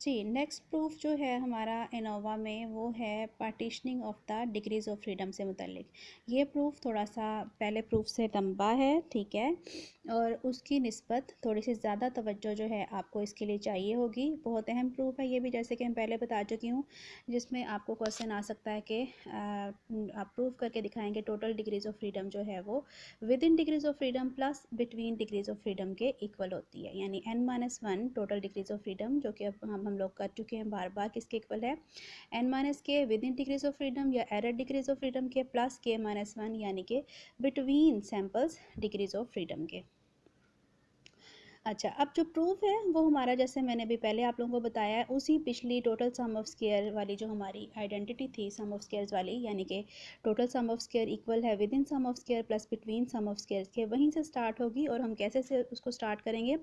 जी, next proof जो है हमारा एनोवा में वो है partitioning of the degrees of freedom से मुतल्लिक। ये प्रूफ थोड़ा सा पहले प्रूफ से लंबा है, ठीक है, और उसकी निस्बत थोड़ी सी ज़्यादा तवज्जो जो है आपको इसके लिए चाहिए होगी। बहुत अहम प्रूफ है ये भी, जैसे कि मैं पहले बता चुकी हूँ, जिसमें आपको क्वेश्चन आ सकता है कि आप प्रूफ करके दिखाएंगे टोटल डिग्रीज़ ऑफ फ्रीडम जो है वो with in degrees of freedom plus between degrees of freedom के इक्वल होती है, यानी n-1 total degrees of freedom, जो कि अब हम लोग कर चुके हैं बार बार, किसके इक्वल है, n-k with in degrees of freedom या एरर डिग्रीज़ ऑफ फ्रीडम के प्लस k-1 यानी कि between samples degrees of freedom के। अच्छा, अब जो प्रूफ है वो हमारा, जैसे मैंने अभी पहले आप लोगों को बताया है, उसी पिछली टोटल सम ऑफ स्क्वायर वाली जो हमारी आइडेंटिटी थी सम ऑफ स्क्वायर्स वाली, यानी कि total sum of square equal है within sum of square plus between sum of squares के, वहीं से स्टार्ट होगी। और हम कैसे से उसको स्टार्ट करेंगे,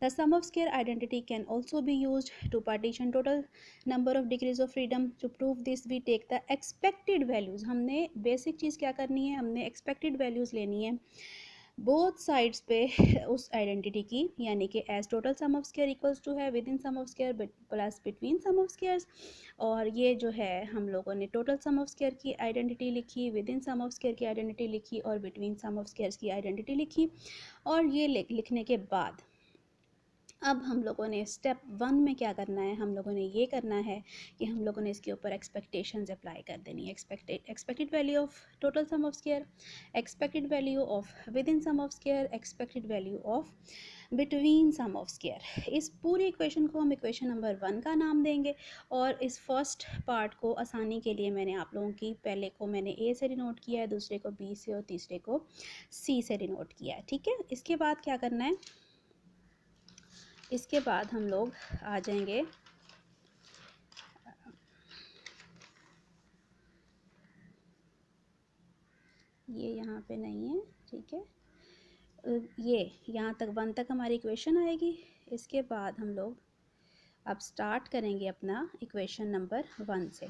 the sum of square identity can also be used to partition total number of degrees of freedom. To prove this we take the expected values. हमने बेसिक चीज़ क्या करनी है, हमने एक्सपेक्टेड वैल्यूज़ लेनी है बोथ साइड्स पे उस आइडेंटिटी की, यानी कि as total sum of square equals to है within sum of square plus between sum of squares. और ये जो है हम लोगों ने टोटल सम ऑफ स्क्वायर की आइडेंटिटी लिखी, within sum of square की आइडेंटिटी लिखी और बिटवीन सम ऑफ स्क्वायर्स की आइडेंटिटी लिखी। और ये लिखने के बाद अब हम लोगों ने स्टेप 1 में क्या करना है, हम लोगों ने ये करना है कि हम लोगों ने इसके ऊपर एक्सपेक्टेशंस अप्लाई कर देनी है। Expected value of total sum of square, expected value of within sum of square, expected value of between sum of square. इस पूरी इक्वेशन को हम इक्वेशन नंबर 1 का नाम देंगे। और इस फर्स्ट पार्ट को आसानी के लिए मैंने आप लोगों की पहले को मैंने ए से डिनोट किया है, दूसरे को बी से और तीसरे को सी से डिनोट किया है, ठीक है। इसके बाद क्या करना है, इसके बाद हम लोग आ जाएंगे ये यहाँ पे नहीं है, ठीक है, ये यहाँ तक 1 तक हमारी इक्वेशन आएगी। इसके बाद हम लोग अब स्टार्ट करेंगे अपना इक्वेशन नंबर 1 से।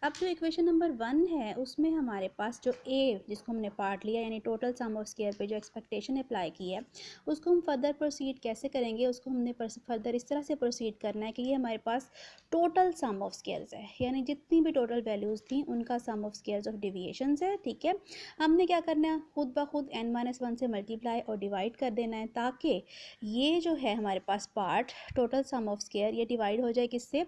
अब जो इक्वेशन नंबर 1 है उसमें हमारे पास जो ए जिसको हमने पार्ट लिया, यानी टोटल सम ऑफ स्क्वायर पे जो एक्सपेक्टेशन अप्लाई की है, उसको हम फर्दर प्रोसीड कैसे करेंगे, उसको हमने फर्दर इस तरह से प्रोसीड करना है कि ये हमारे पास टोटल सम ऑफ स्क्वायर्स है, यानी जितनी भी टोटल वैल्यूज़ थी उनका सम ऑफ स्क्वायर्स ऑफ डिविएशंस है, ठीक है। हमने क्या करना है, खुद ब खुद n-1 से मल्टीप्लाई और डिवाइड कर देना है, ताकि ये जो है हमारे पास part total sum of square ये डिवाइड हो जाए किससे,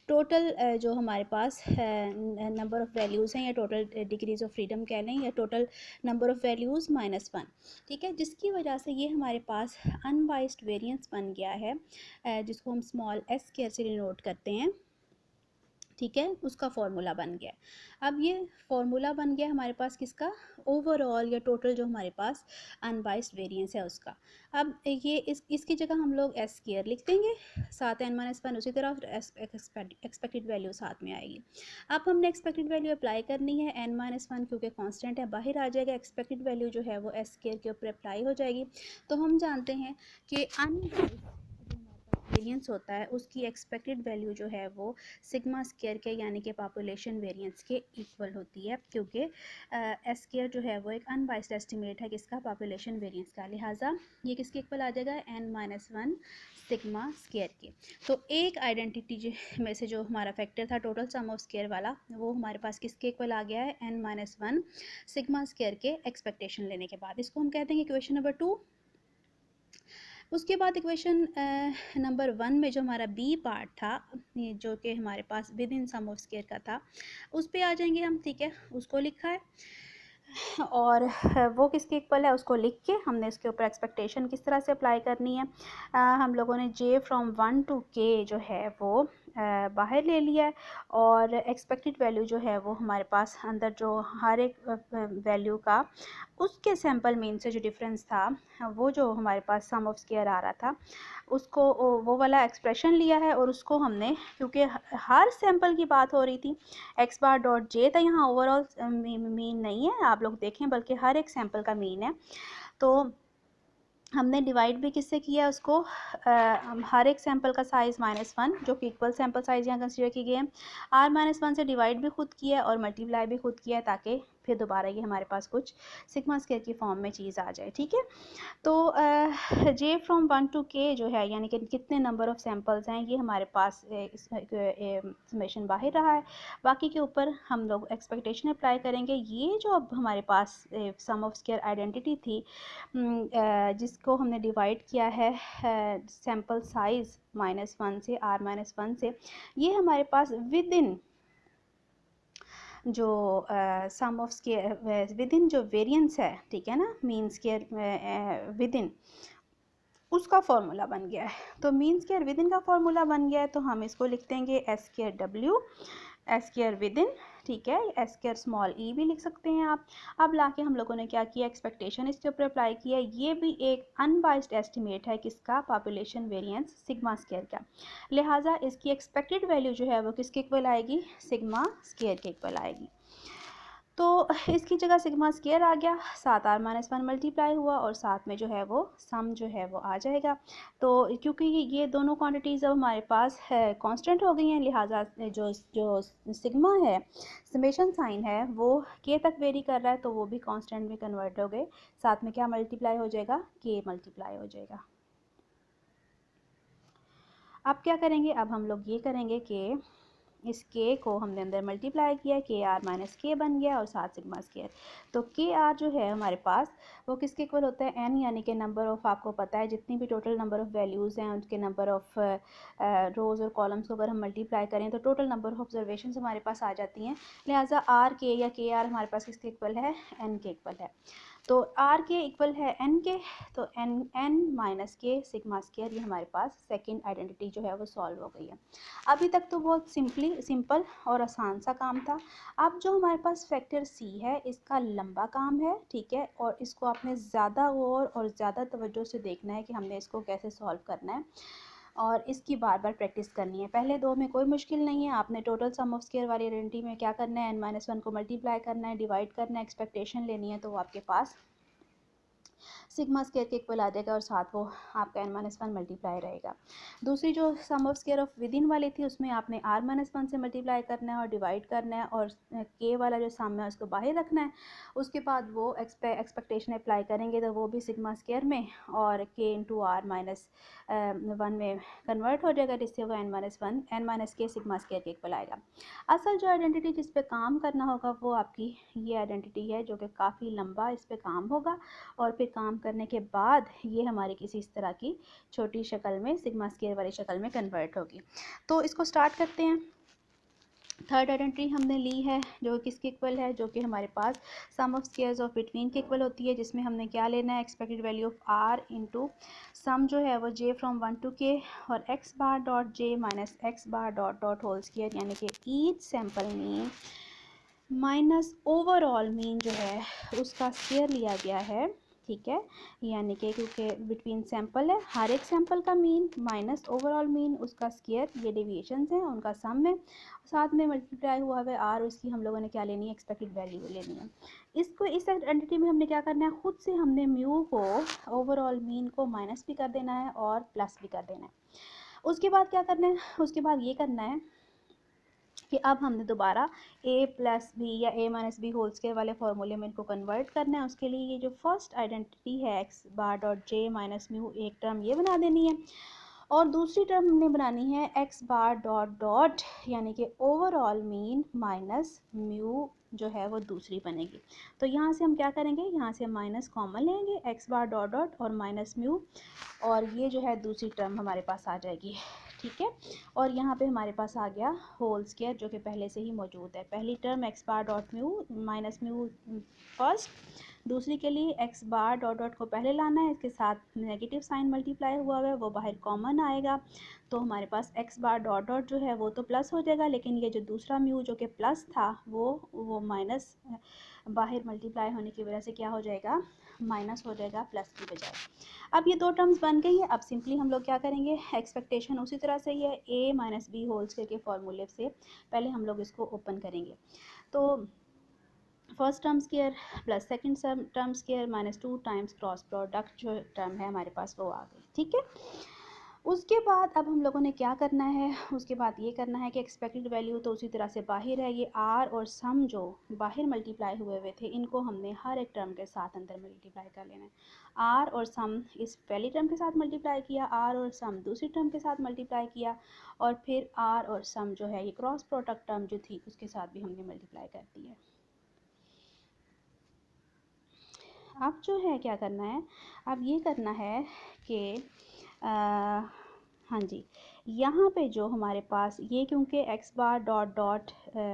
टोटल जो हमारे पास नंबर ऑफ वैल्यूज़ हैं या टोटल डिग्रीज ऑफ फ्रीडम कह लें या टोटल नंबर ऑफ वैल्यूज़ -1, ठीक है। जिसकी वजह से ये हमारे पास अनबाइस्ड वेरिएंस बन गया है, जिसको हम स्मॉल s के से डिनोट करते हैं, ठीक है। उसका फॉर्मूला बन गया। अब ये फॉर्मूला बन गया हमारे पास किसका, ओवरऑल या टोटल जो हमारे पास अनबाइस्ड वेरिएंस है उसका। अब ये इसकी जगह हम लोग एस स्क्वायर लिख देंगे, साथ n-1 उसी तरह एक्सपेक्टेड वैल्यू साथ में आएगी। अब हमने एक्सपेक्टेड वैल्यू अप्लाई करनी है, n-1 क्योंकि कांस्टेंट है बाहर आ जाएगा, एक्सपेक्टेड वैल्यू जो है वो एस स्क्वायर के ऊपर अप्लाई हो जाएगी। तो हम जानते हैं कि अनबाइस्ड वेरिएंस होता है उसकी एक्सपेक्टेड वैल्यू जो है वो सिग्मा स्क्वायर के, यानी कि पॉपुलेशन वेरिएंस के इक्वल होती है, क्योंकि एस स्क्वायर जो है वो एक अनबाइस्ड एस्टिमेट है किसका, पॉपुलेशन वेरिएंस का। लिहाजा ये किसके इक्वल आ जाएगा, n-1 सिग्मा स्क्वायर के। तो एक आइडेंटिटी में से जो हमारा फैक्टर था टोटल सम ऑफ स्क्वायर वाला, वो हमारे पास किसके इक्वल आ गया है, n-1 सिग्मा स्क्वायर के एक्सपेक्टेशन लेने के बाद। इसको हम कहते हैं इक्वेशन नंबर 2। उसके बाद इक्वेशन नंबर 1 में जो हमारा बी पार्ट था, जो कि हमारे पास within sum of square का था, उस पे आ जाएंगे हम, ठीक है। उसको लिखा है और वो किसके इक्वल है उसको लिख के हमने इसके ऊपर एक्सपेक्टेशन किस तरह से अप्लाई करनी है। हम लोगों ने j फ्रॉम 1 to k जो है वो बाहर ले लिया है, और एक्सपेक्टेड वैल्यू जो है वो हमारे पास अंदर जो हर एक वैल्यू का उसके सैम्पल मीन से जो डिफरेंस था, वो जो हमारे पास सम ऑफ स्क्वायर आ रहा था, उसको वो वाला एक्सप्रेशन लिया है। और उसको हमने, क्योंकि हर सैम्पल की बात हो रही थी, एक्स बार डॉट जे था, यहाँ ओवरऑल मीन नहीं है आप लोग देखें, बल्कि हर एक सैम्पल का मीन है। तो हमने डिवाइड भी किससे किया उसको, हर एक सैम्पल का साइज़ -1 जो कि इक्वल सैम्पल साइज़ यहाँ कंसीडर की गए हैं, r-1 से डिवाइड भी खुद किया है और मल्टीप्लाई भी खुद किया है, ताकि फिर दोबारा ये हमारे पास कुछ सिग्मा स्क्वायर की फॉर्म में चीज़ आ जाए, ठीक है। तो जे फ्रॉम 1 to k जो है, यानी कि कितने नंबर ऑफ़ सैम्पल्स हैं, ये हमारे पास समेशन बाहर रहा है। बाकी के ऊपर हम लोग एक्सपेक्टेशन अप्लाई करेंगे। ये जो अब हमारे पास सम ऑफ स्क्वायर आइडेंटिटी थी, जिसको हमने डिवाइड किया है सैम्पल साइज़ -1 से, r-1 से, ये हमारे पास विद इन जो sum of square with in जो वेरिएंस है, ठीक है ना, मीन स्क्वायर विद इन, उसका फॉर्मूला बन गया है। तो मीन स्क्वायर विद इन का फॉर्मूला बन गया है, तो हम इसको लिख देंगे S square W S square with in, ठीक है। एस स्क्वायर स्मॉल ई भी लिख सकते हैं आप। अब लाके हम लोगों ने क्या किया, एक्सपेक्टेशन इसके ऊपर अप्लाई किया। ये भी एक अनबाइस्ड एस्टिमेट है किसका, पॉपुलेशन वेरिएंस सिग्मा स्क्वायर का। लिहाजा इसकी एक्सपेक्टेड वैल्यू जो है वो किसके इक्वल आएगी, सिग्मा स्क्वायर के इक्वल आएगी। तो इसकी जगह सिग्मा स्क्वायर आ गया, साथ r-1 मल्टीप्लाई हुआ और साथ में जो है वो सम जो है वो आ जाएगा। तो क्योंकि ये दोनों क्वांटिटीज़ अब हमारे पास है कांस्टेंट हो गई हैं, लिहाजा जो जो सिग्मा है, समेशन साइन है, वो k तक वेरी कर रहा है, तो वो भी कांस्टेंट में कन्वर्ट हो गए। साथ में क्या मल्टीप्लाई हो जाएगा, k मल्टीप्लाई हो जाएगा। अब क्या करेंगे, अब हम लोग ये करेंगे कि इस k को हमने अंदर मल्टीप्लाई किया, के आर माइनस के बन गया और साथ सिग्मा स्क्वायर। तो के आर जो है हमारे पास वो किसके इक्वल होता है, n, यानी कि नंबर ऑफ़, आपको पता है जितनी भी टोटल नंबर ऑफ़ वैल्यूज़ हैं उनके नंबर ऑफ़ रोज़ और कॉलम्स को अगर हम मल्टीप्लाई करें तो टोटल नंबर ऑफ़ ऑब्जर्वेशन हमारे पास आ जाती हैं। लिहाजा आर के या के आर हमारे पास किसके इक्वल है, n के इक्वल है। तो आर के इक्वल है n के, तो n माइनस के सिग्मा स्क्वायर, ये हमारे पास सेकेंड आइडेंटिटी जो है वो सॉल्व हो गई है। अभी तक तो बहुत सिंपल और आसान सा काम था। अब जो हमारे पास फैक्टर सी है, इसका लंबा काम है, ठीक है, और इसको आपने ज़्यादा गौर और ज़्यादा तवज्जो से देखना है कि हमने इसको कैसे सॉल्व करना है, और इसकी बार बार प्रैक्टिस करनी है। पहले दो में कोई मुश्किल नहीं है, आपने टोटल सम ऑफ स्क्वायर वाली आइडेंटिटी में क्या करना है, n-1 को मल्टीप्लाई करना है, डिवाइड करना है, एक्सपेक्टेशन लेनी है, तो वो आपके पास सिग्मा स्क्वायर के इक्वल आ जाएगा और साथ वो आपका n-1 मल्टीप्लाई रहेगा। दूसरी जो sum of square of within वाली थी, उसमें आपने r-1 से मल्टीप्लाई करना है और डिवाइड करना है, और k वाला जो सम है उसको बाहर रखना है। उसके बाद वो एक्सपेक्टेशन अप्लाई करेंगे तो वो भी सिग्मा स्क्वायर में और k इंटू r-1 में कन्वर्ट हो जाएगा, जिससे वो n-k सिग्मा स्क्वायर के इक्वल आएगा। असल जो आइडेंटिटी जिस पे काम करना होगा वो आपकी ये आइडेंटिटी है, जो कि काफ़ी लंबा इस पे काम होगा, और फिर काम करने के बाद ये हमारी किसी इस तरह की छोटी शक्ल में, सिग्मा स्क्वायर वाली शक्ल में कन्वर्ट होगी। तो इसको स्टार्ट करते हैं। थर्ड आइडेंटिटी हमने ली है जो किसके इक्वल है, जो कि हमारे पास sum of squares of between के इक्वल होती है, जिसमें हमने क्या लेना है, expected value of r into sum जो है वो जे फ्रॉम 1 to k और x bar dot j minus x bar dot dot whole square, यानी कि each sample mean minus overall mean जो है उसका स्क्वायर लिया गया है, ठीक है। यानी कि क्योंकि बिटवीन सैंपल है, हर एक सैंपल का मीन माइनस ओवरऑल मीन उसका स्क्वायर, ये डेविएशंस हैं उनका सम है, साथ में मल्टीप्लाई हुआ है आर, उसकी हम लोगों ने क्या लेनी है, एक्सपेक्टेड वैल्यू लेनी है। इसको इस आइडेंटिटी में हमने क्या करना है, खुद से हमने म्यू को, ओवरऑल मीन को माइनस भी कर देना है और प्लस भी कर देना है। उसके बाद क्या करना है, उसके बाद ये करना है कि अब हमने दोबारा a प्लस बी या a minus B whole square वाले फॉर्मूले में इनको कन्वर्ट करना है। उसके लिए ये जो फर्स्ट आइडेंटिटी है x bar dot j minus mu, एक टर्म ये बना देनी है, और दूसरी टर्म हमने बनानी है एक्स बार डॉट डॉट, यानी कि ओवरऑल मीन माइनस म्यू जो है वो दूसरी बनेगी। तो यहाँ से हम क्या करेंगे, यहाँ से माइनस कॉमन लेंगे, एक्स बार डॉट डॉट और माइनस म्यू, और ये जो है दूसरी टर्म हमारे पास आ जाएगी, ठीक है। और यहाँ पे हमारे पास आ गया होल स्क्वायर जो कि पहले से ही मौजूद है। पहली term x bar dot mu minus mu first, दूसरी के लिए एक्स बार डॉट डॉट को पहले लाना है, इसके साथ नेगेटिव साइन मल्टीप्लाई हुआ है वो बाहर कॉमन आएगा, तो हमारे पास एक्स बार डॉट डॉट जो है वो तो प्लस हो जाएगा, लेकिन ये जो दूसरा म्यू जो कि प्लस था वो माइनस बाहर मल्टीप्लाई होने की वजह से क्या हो जाएगा, माइनस हो जाएगा प्लस की बजाय। अब ये दो टर्म्स बन गई है। अब सिंपली हम लोग क्या करेंगे, एक्सपेक्टेशन उसी तरह से ही है, a minus B whole square के फॉर्मूले से पहले हम लोग इसको ओपन करेंगे। तो first term square plus second term square minus 2 times cross product जो टर्म है हमारे पास वो आ गई, ठीक है। उसके बाद अब हम लोगों ने क्या करना है, उसके बाद ये करना है कि एक्सपेक्टेड वैल्यू तो उसी तरह से बाहर है, ये आर और सम जो बाहर मल्टीप्लाई हुए थे इनको हमने हर एक टर्म के साथ अंदर मल्टीप्लाई कर लेना है। आर और सम इस पहली टर्म के साथ मल्टीप्लाई किया, आर और सम दूसरी टर्म के साथ मल्टीप्लाई किया, और फिर आर और सम जो है ये क्रॉस प्रोडक्ट टर्म जो थी उसके साथ भी हमने मल्टीप्लाई कर दी है। अब जो है क्या करना है, अब ये करना है कि हाँ जी, यहाँ पे जो हमारे पास ये क्योंकि x bar dot dot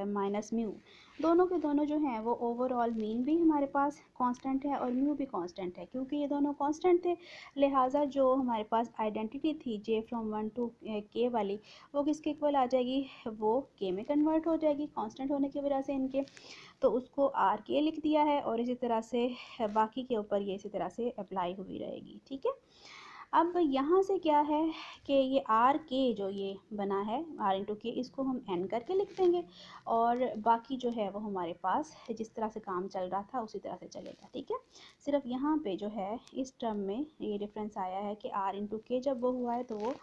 minus mu दोनों के दोनों जो हैं वो ओवरऑल मीन भी हमारे पास कांस्टेंट है और म्यू भी कांस्टेंट है। क्योंकि ये दोनों कांस्टेंट थे लिहाजा जो हमारे पास आइडेंटिटी थी जे फ्रॉम 1 टू के वाली वो किसके इक्वल आ जाएगी, वो के में कन्वर्ट हो जाएगी कांस्टेंट होने की वजह से इनके। तो उसको आर के लिख दिया है और इसी तरह से बाकी के ऊपर ये इसी तरह से अप्लाई हुई रहेगी। ठीक है, अब यहाँ से क्या है कि ये आर के जो ये बना है आर इंटू के इसको हम एन करके लिख देंगे और बाकी जो है वो हमारे पास जिस तरह से काम चल रहा था उसी तरह से चलेगा। ठीक है, सिर्फ यहाँ पे जो है इस टर्म में ये डिफरेंस आया है कि आर इंटू के जब वो हुआ है तो वो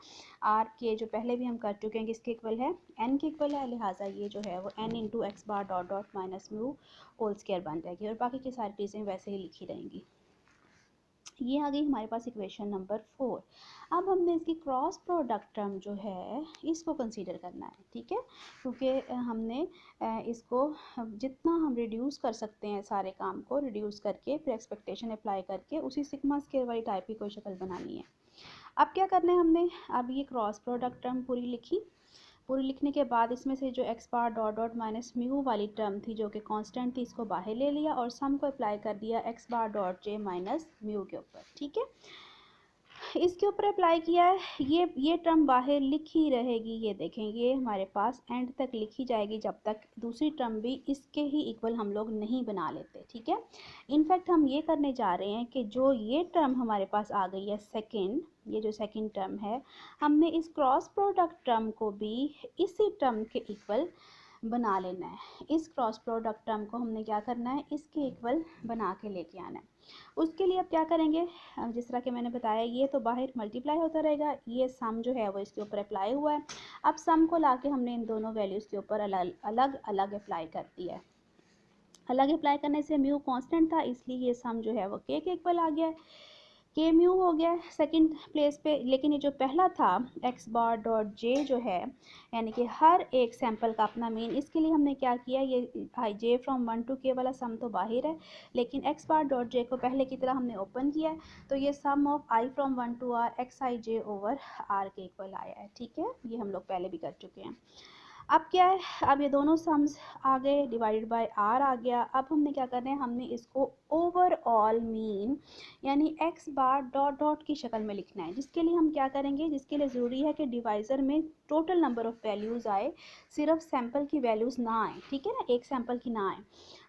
आर के जो पहले भी हम कर चुके हैं किसके इक्वल है, एन के इक्वल है, लिहाजा ये जो है वो N into X bar dot dot minus mu whole square बन जाएगी और बाकी की सारी चीज़ें वैसे ही लिखी रहेंगी। ये आ गई हमारे पास इक्वेशन नंबर 4। अब हमने इसकी क्रॉस प्रोडक्ट टर्म जो है इसको कंसीडर करना है। ठीक है, क्योंकि हमने इसको जितना हम रिड्यूस कर सकते हैं सारे काम को रिड्यूस करके फिर एक्सपेक्टेशन अप्लाई करके उसी सिग्मा स्क्वायर वाली टाइप की कोई शक्ल बनानी है। अब क्या करना है हमने, अब ये क्रॉस प्रोडक्ट टर्म पूरी लिखी, पूरी लिखने के बाद इसमें से जो x bar dot dot minus mu वाली टर्म थी जो कि कांस्टेंट थी इसको बाहर ले लिया और सम को अप्लाई कर दिया x bar dot j minus mu के ऊपर। ठीक है, इसके ऊपर अप्लाई किया है, ये टर्म बाहर लिखी रहेगी, ये देखें ये हमारे पास एंड तक लिखी जाएगी जब तक दूसरी टर्म भी इसके ही इक्वल हम लोग नहीं बना लेते। ठीक है, इनफैक्ट हम ये करने जा रहे हैं कि जो ये टर्म हमारे पास आ गई है सेकंड, ये जो सेकंड टर्म है हमने इस क्रॉस प्रोडक्ट टर्म को भी इसी टर्म के इक्वल बना लेना है। इस क्रॉस प्रोडक्ट टर्म को हमने क्या करना है, इसके इक्वल बना के लेके आना है। उसके लिए अब क्या करेंगे, जिस तरह के मैंने बताया ये तो बाहर मल्टीप्लाई होता रहेगा, ये सम जो है वो इसके ऊपर अप्लाई हुआ है। अब सम को लाके हमने इन दोनों वैल्यूज़ के ऊपर अलग अलग अप्लाई कर दिया है। अलग अप्लाई करने से म्यू कांस्टेंट था इसलिए ये सम जो है वो के इक्वल आ गया है, के म्यू हो गया सेकंड प्लेस पे। लेकिन ये जो पहला था एक्स बार डॉट जे जो है यानी कि हर एक सैंपल का अपना मीन, इसके लिए हमने क्या किया, ये आई जे फ्रॉम 1 टू के वाला सम तो बाहर है लेकिन एक्स बार डॉट जे को पहले की तरह हमने ओपन किया है तो ये sum of i from 1 to r x i j over r के इक्वल आया है। ठीक है, ये हम लोग पहले भी कर चुके हैं। अब क्या है, अब ये दोनों सम्स आ गए डिवाइडेड बाय आर आ गया। अब हमने क्या करना है, हमने इसको ओवरऑल मीन यानी एक्स बार डॉट डॉट की शक्ल में लिखना है, जिसके लिए हम क्या करेंगे, जिसके लिए ज़रूरी है कि डिवाइज़र में टोटल नंबर ऑफ़ वैल्यूज़ आए, सिर्फ सैंपल की वैल्यूज़ ना आए। ठीक है ना, एक सैंपल की ना आए।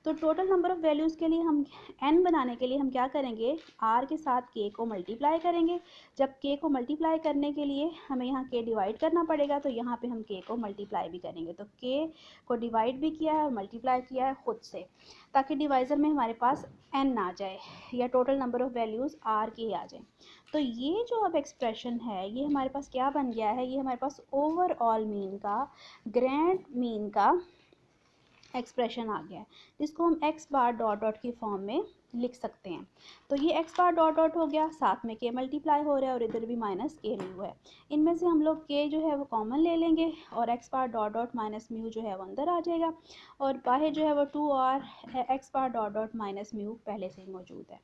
तो टोटल नंबर ऑफ़ वैल्यूज़ के लिए हम एन बनाने के लिए हम क्या करेंगे, आर के साथ के को मल्टीप्लाई करेंगे। जब के को मल्टीप्लाई करने के लिए हमें यहाँ के डिवाइड करना पड़ेगा तो यहाँ पे हम के को मल्टीप्लाई भी करेंगे। तो के को डिवाइड भी किया है और मल्टीप्लाई किया है खुद से, ताकि डिवाइज़र में हमारे पास एन आ जाए या total number of values R की आ जाए। तो ये जो अब एक्सप्रेशन है ये हमारे पास क्या बन गया है, ये हमारे पास ओवरऑल मीन का, ग्रैंड मीन का एक्सप्रेशन आ गया है, जिसको हम एक्स बार डॉट डॉट की फॉर्म में लिख सकते हैं। तो ये एक्स बार डॉट डॉट हो गया, साथ में के मल्टीप्लाई हो रहा है और इधर भी माइनस के म्यू है। इनमें से हम लोग के जो है वो कॉमन ले लेंगे और x bar dot dot minus mu जो है वो अंदर आ जाएगा और बाहर जो है वो 2 और x bar dot dot minus mu पहले से ही मौजूद है।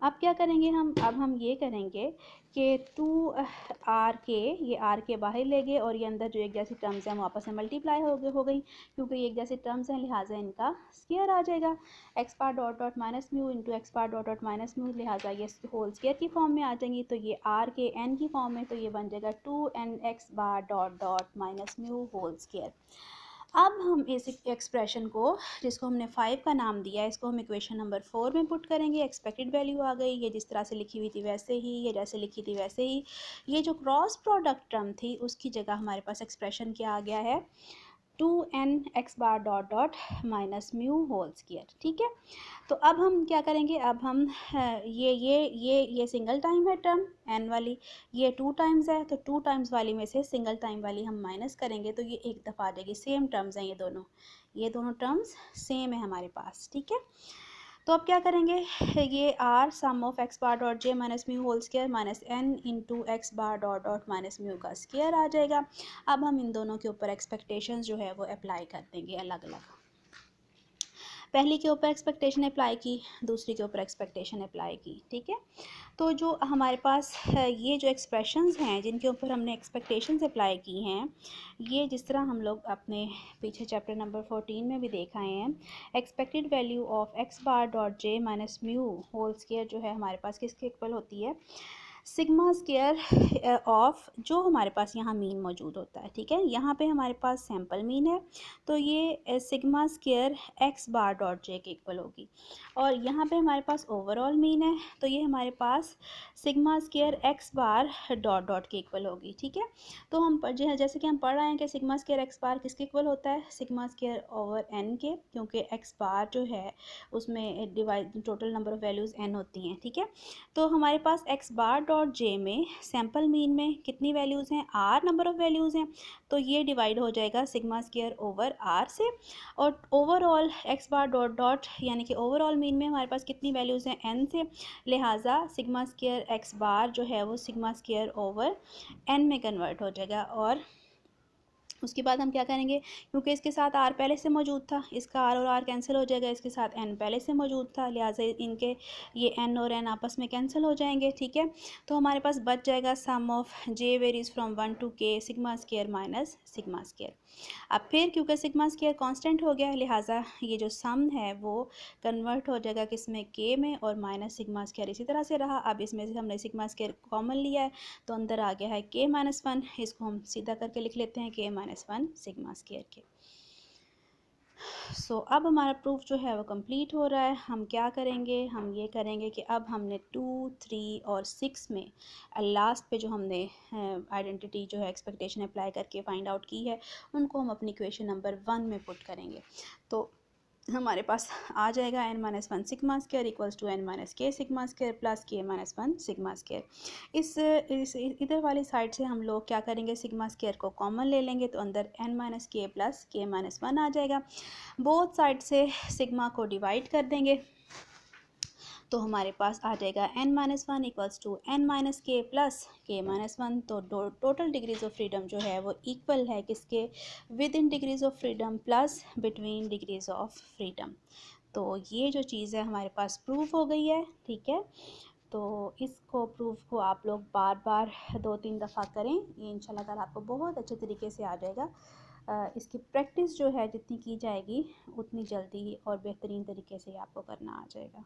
अब क्या करेंगे हम, अब हम ये करेंगे कि 2 आर के, ये आर के बाहर ले गए और ये अंदर जो एक जैसी टर्म्स हैं वो आपस में मल्टीप्लाई हो गई क्योंकि ये एक जैसे टर्म्स हैं लिहाजा इनका स्क्वायर आ जाएगा। X bar dot dot minus mu into X bar dot dot minus mu, लिहाजा ये होल स्क्वायर की फॉर्म में आ जाएंगी। तो ये आर के एन की फॉर्म में, तो ये बन जाएगा 2n X bar dot dot minus mu whole square. अब हम इस एक्सप्रेशन को, जिसको हमने 5 का नाम दिया है, इसको हम इक्वेशन नंबर 4 में पुट करेंगे। एक्सपेक्टेड वैल्यू आ गई, ये जिस तरह से लिखी हुई थी वैसे ही, ये जैसे लिखी थी वैसे ही। ये जो क्रॉस प्रोडक्ट टर्म थी उसकी जगह हमारे पास एक्सप्रेशन क्या आ गया है, 2n(x⁻) minus mu whole square, ठीक है। तो अब हम क्या करेंगे, अब हम ये सिंगल टाइम है टर्म n वाली, ये 2 टाइम्स है, तो 2 टाइम्स वाली में से सिंगल टाइम वाली हम माइनस करेंगे तो ये एक दफ़ा आ जाएगी। सेम टर्म्स हैं ये दोनों टर्म्स सेम है हमारे पास, ठीक है। तो अब क्या करेंगे, ये r sum of x⁻(j minus mu whole square minus n into x⁻(डॉट माइनस म्यू का स्क्वायर आ जाएगा। अब हम इन दोनों के ऊपर एक्सपेक्टेशंस जो है वो अप्लाई कर देंगे अलग अलग। पहली के ऊपर एक्सपेक्टेशन अप्लाई की, दूसरी के ऊपर एक्सपेक्टेशन अप्लाई की, ठीक है। तो जो हमारे पास ये जो एक्सप्रेशंस हैं जिनके ऊपर हमने एक्सपेक्टेशंस अप्लाई की हैं, ये जिस तरह हम लोग अपने पीछे चैप्टर नंबर 14 में भी देख आए हैं, expected value of x⁻(j minus mu whole square जो है हमारे पास किसके इक्वल होती है, सिग्मा स्क्वायर ऑफ जो हमारे पास यहाँ मीन मौजूद होता है, ठीक है। यहाँ पे हमारे पास सैम्पल मीन है तो ये सिग्मा स्क्वायर x⁻(j के इक्वल होगी, और यहाँ पे हमारे पास ओवरऑल मीन है तो ये हमारे पास सिग्मा स्क्वायर x⁻(डॉट के इक्वल होगी, ठीक है। तो हम जैसे कि हम पढ़ रहे हैं कि सिग्मा स्क्वायर x⁻ किसके इक्वल होता है, सिग्मा स्क्वायर ओवर n के, क्योंकि x⁻ जो है उसमें divide total number of values n होती हैं, ठीक है। तो हमारे पास x⁻(j में सैम्पल मीन में कितनी वैल्यूज़ हैं, r नंबर ऑफ़ वैल्यूज़ हैं, तो ये डिवाइड हो जाएगा सिग्मा स्क्वायर ओवर r से। और ओवरऑल x⁻(डॉट यानी कि ओवरऑल मीन में हमारे पास कितनी वैल्यूज़ हैं, n से, लिहाजा सिग्मा स्क्वायर x⁻ जो है वो सिग्मा स्क्वायर ओवर n में कन्वर्ट हो जाएगा। और उसके बाद हम क्या करेंगे, क्योंकि इसके साथ r पहले से मौजूद था, इसका r और r कैंसिल हो जाएगा, इसके साथ n पहले से मौजूद था, लिहाजा इनके ये n और n आपस में कैंसिल हो जाएंगे, ठीक है। तो हमारे पास बच जाएगा sum of j varies from 1 to k sigma square minus sigma square. अब फिर क्योंकि सिग्मा स्क्वायर कांस्टेंट हो गया, लिहाजा ये जो सम है वो कन्वर्ट हो जाएगा किस में, k में, और माइनस सिग्मा स्क्वायर इसी तरह से रहा। अब इसमें से हमने सिग्मा स्क्वायर कॉमन लिया है तो अंदर आ गया है k-1, इसको हम सीधा करके लिख लेते हैं k-1 सिग्मा स्क्वायर के। सो अब हमारा प्रूफ जो है वो कंप्लीट हो रहा है। हम क्या करेंगे, हम ये करेंगे कि अब हमने 2, 3 और 6 में लास्ट पे जो हमने आइडेंटिटी जो है एक्सपेक्टेशन अप्लाई करके फाइंड आउट की है, उनको हम अपनी इक्वेशन नंबर 1 में पुट करेंगे। तो हमारे पास आ जाएगा n-1 sigma square equals to n-k sigma square plus k-1 sigma square. इस इधर वाली साइड से हम लोग क्या करेंगे, सिग्मा स्क्वायर को कॉमन ले लेंगे तो अंदर n-k प्लस k-1 आ जाएगा। बोथ साइड से सिग्मा को डिवाइड कर देंगे तो हमारे पास आ जाएगा n-1 equals to n-k plus k-1। तो टोटल डिग्रीज ऑफ फ्रीडम जो है वो इक्वल है किसके, with in degrees of freedom plus between degrees of freedom. तो ये जो चीज़ है हमारे पास प्रूफ हो गई है, ठीक है। तो इसको प्रूफ को आप लोग बार बार 2-3 दफ़ा करें, ये इंशाल्लाह ताला आपको बहुत अच्छे तरीके से आ जाएगा। इसकी प्रैक्टिस जो है जितनी की जाएगी उतनी जल्दी और बेहतरीन तरीके से आपको करना आ जाएगा।